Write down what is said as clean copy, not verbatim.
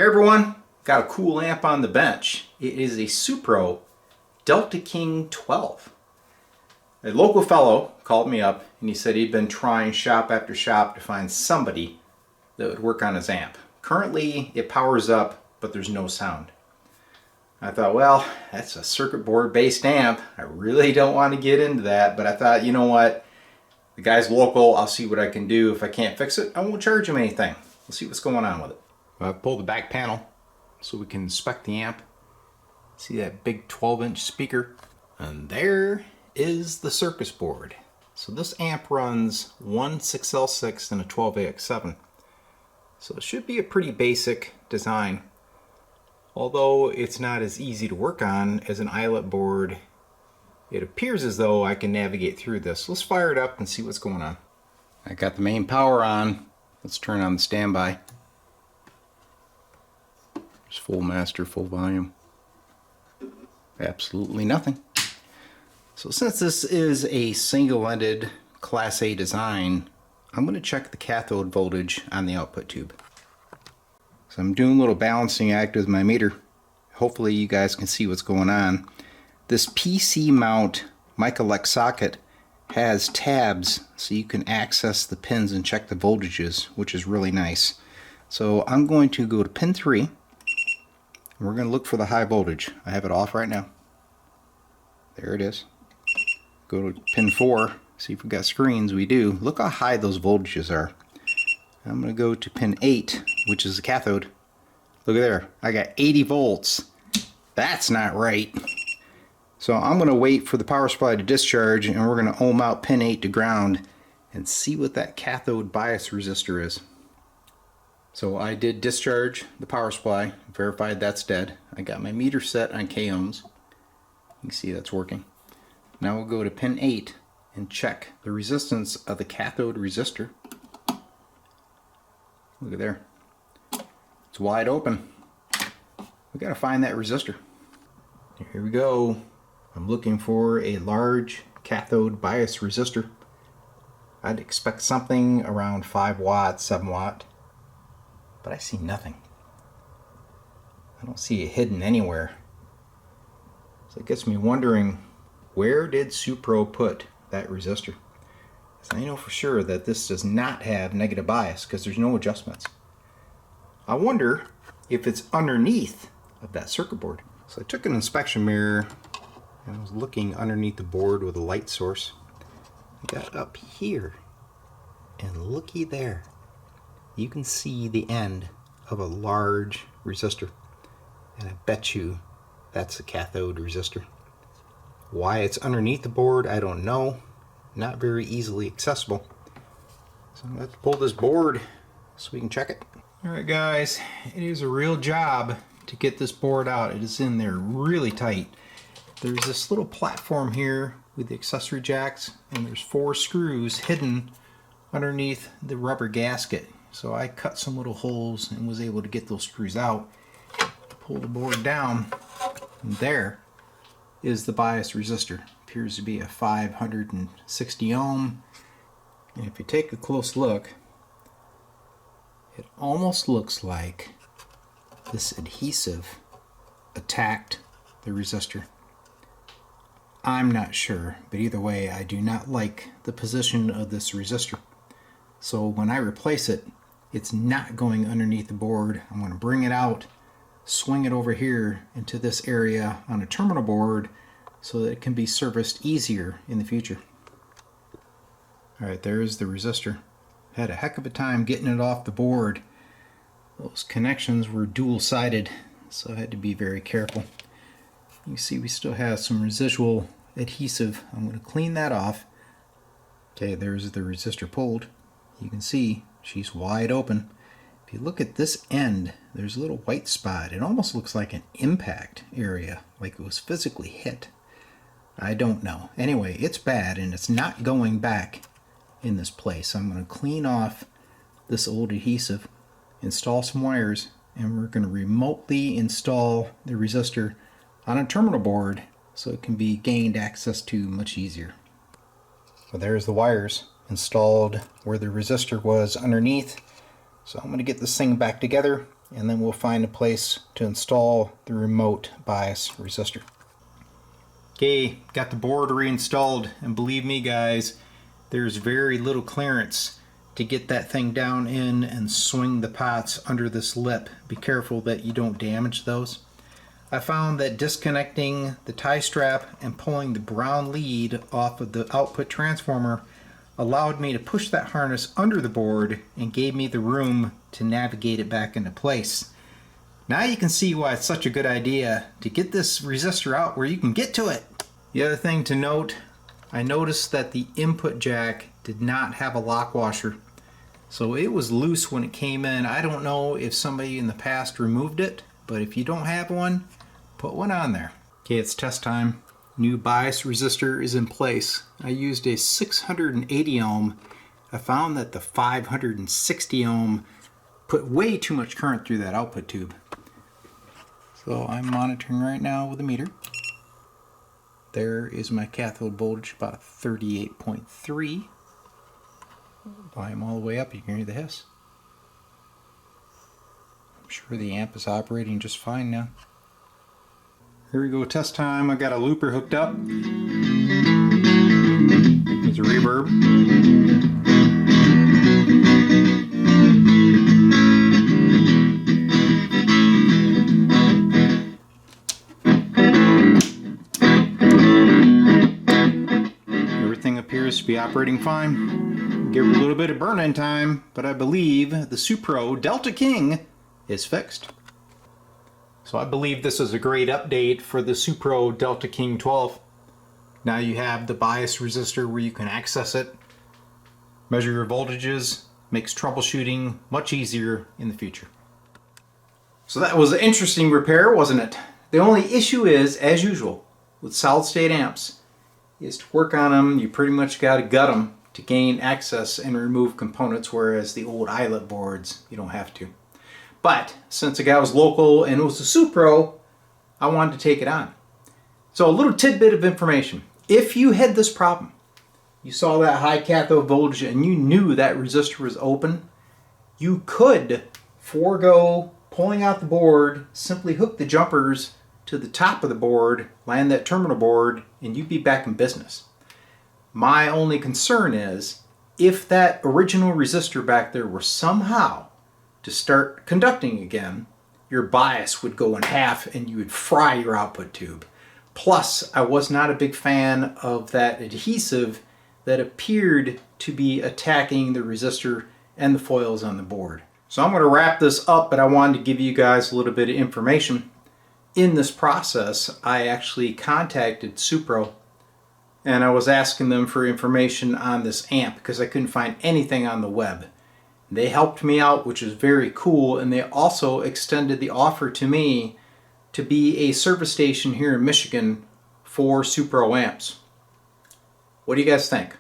Hey everyone, got a cool amp on the bench. It is a Supro Delta King 12. A local fellow called me up and he said he'd been trying shop after shop to find somebody that would work on his amp. Currently it powers up, but there's no sound. I thought, well, that's a circuit board based amp. I really don't want to get into that, but I thought, you know what? The guy's local, I'll see what I can do. If I can't fix it, I won't charge him anything. We'll see what's going on with it. I've pulled the back panel so we can inspect the amp. See that big 12-inch speaker? And there is the circuit board. So this amp runs one 6L6 and a 12AX7. So it should be a pretty basic design. Although it's not as easy to work on as an eyelet board, it appears as though I can navigate through this. Let's fire it up and see what's going on. I got the main power on. Let's turn on the standby. There's full master, full volume. Absolutely nothing. So since this is a single-ended Class A design, I'm going to check the cathode voltage on the output tube. So I'm doing a little balancing act with my meter. Hopefully you guys can see what's going on. This PC mount Michelec socket has tabs so you can access the pins and check the voltages, which is really nice. So I'm going to go to pin 3. We're going to look for the high voltage. I have it off right now. There it is. Go to pin 4. See if we've got screens. We do. Look how high those voltages are. I'm going to go to pin 8, which is the cathode. Look at there. I got 80 volts. That's not right. So I'm going to wait for the power supply to discharge, and we're going to ohm out pin 8 to ground and see what that cathode bias resistor is. So I did discharge the power supply, verified that's dead. I got my meter set on K ohms. You can see that's working. Now we'll go to pin 8 and check the resistance of the cathode resistor. Look at there. It's wide open. We got to find that resistor. Here we go. I'm looking for a large cathode bias resistor. I'd expect something around 5 watts, 7 watt. But I see nothing. I don't see it hidden anywhere. So it gets me wondering, where did Supro put that resistor? Because I know for sure that this does not have negative bias because there's no adjustments. I wonder if it's underneath of that circuit board. So I took an inspection mirror and I was looking underneath the board with a light source. I got up here and looky there. You can see the end of a large resistor, and I bet you that's the cathode resistor. Why it's underneath the board, I don't know. Not very easily accessible. So let's pull this board so we can check it. Alright guys, it is a real job to get this board out. It is in there really tight. There's this little platform here with the accessory jacks, and there's 4 screws hidden underneath the rubber gasket. So I cut some little holes and was able to get those screws out, pull the board down, and there is the bias resistor. Appears to be a 560 ohm, and if you take a close look, it almost looks like this adhesive attacked the resistor. I'm not sure, but either way, I do not like the position of this resistor. So when I replace it, it's not going underneath the board. I'm going to bring it out, swing it over here into this area on a terminal board so that it can be serviced easier in the future. Alright, there's the resistor. Had a heck of a time getting it off the board. Those connections were dual-sided, so I had to be very careful. You can see we still have some residual adhesive. I'm going to clean that off. Okay, there's the resistor pulled. You can see she's wide open. If you look at this end, there's a little white spot. It almost looks like an impact area, like it was physically hit. I don't know. Anyway, it's bad and it's not going back in this place. I'm going to clean off this old adhesive, install some wires, and we're going to remotely install the resistor on a terminal board so it can be gained access to much easier. So there's the wires installed where the resistor was underneath. So I'm going to get this thing back together, and then we'll find a place to install the remote bias resistor. Okay, got the board reinstalled, and believe me guys, there's very little clearance to get that thing down in and swing the pots under this lip. Be careful that you don't damage those. I found that disconnecting the tie strap and pulling the brown lead off of the output transformer allowed me to push that harness under the board and gave me the room to navigate it back into place. Now you can see why it's such a good idea to get this resistor out where you can get to it. The other thing to note, I noticed that the input jack did not have a lock washer, so it was loose when it came in. I don't know if somebody in the past removed it, but if you don't have one, put one on there. Okay, it's test time. New bias resistor is in place. I used a 680 ohm. I found that the 560 ohm put way too much current through that output tube. So I'm monitoring right now with a meter. There is my cathode voltage, about 38.3. Volume all the way up, you can hear the hiss. I'm sure the amp is operating just fine now. Here we go, test time. I got a looper hooked up. There's a reverb. Everything appears to be operating fine. Give it a little bit of burn-in time, but I believe the Supro Delta King is fixed. So I believe this is a great update for the Supro Delta King 12. Now you have the bias resistor where you can access it, measure your voltages, makes troubleshooting much easier in the future. So that was an interesting repair, wasn't it? The only issue is, as usual, with solid state amps, is to work on them, you pretty much got to gut them to gain access and remove components, whereas the old eyelet boards, you don't have to. But since the guy was local and it was a Supro, I wanted to take it on. So a little tidbit of information. If you had this problem, you saw that high cathode voltage and you knew that resistor was open, you could forego pulling out the board, simply hook the jumpers to the top of the board, land that terminal board, and you'd be back in business. My only concern is if that original resistor back there were somehow to start conducting again, your bias would go in half and you would fry your output tube. Plus, I was not a big fan of that adhesive that appeared to be attacking the resistor and the foils on the board. So I'm going to wrap this up, but I wanted to give you guys a little bit of information. In this process, I actually contacted Supro and I was asking them for information on this amp because I couldn't find anything on the web. They helped me out, which is very cool, and they also extended the offer to me to be a service station here in Michigan for Supro amps. What do you guys think?